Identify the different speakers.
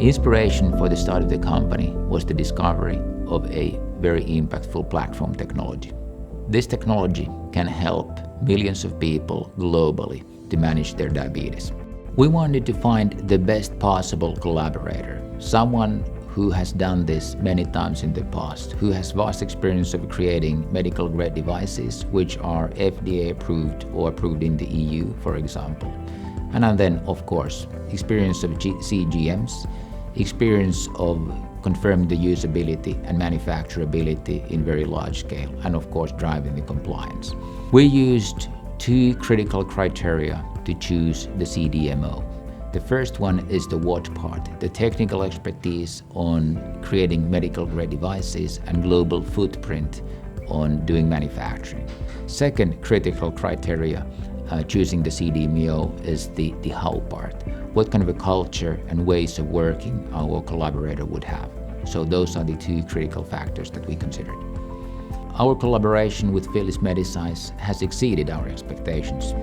Speaker 1: Inspiration for the start of the company was the discovery of a very impactful platform technology. This technology can help millions of people globally to manage their diabetes. We wanted to find the best possible collaborator, someone who has done this many times in the past, who has vast experience of creating medical grade devices which are FDA approved or approved in the EU, for example. And then, of course, experience of CGMs, experience of confirming the usability and manufacturability in very large scale, and of course driving the compliance. We used two critical criteria to choose the CDMO. The first one is the what part, the technical expertise on creating medical grade devices and global footprint on doing manufacturing. Second critical criteria choosing the CDMO is the how part. What kind of a culture and ways of working our collaborator would have. So those are the two critical factors that we considered. Our collaboration with Phillips Medisize has exceeded our expectations.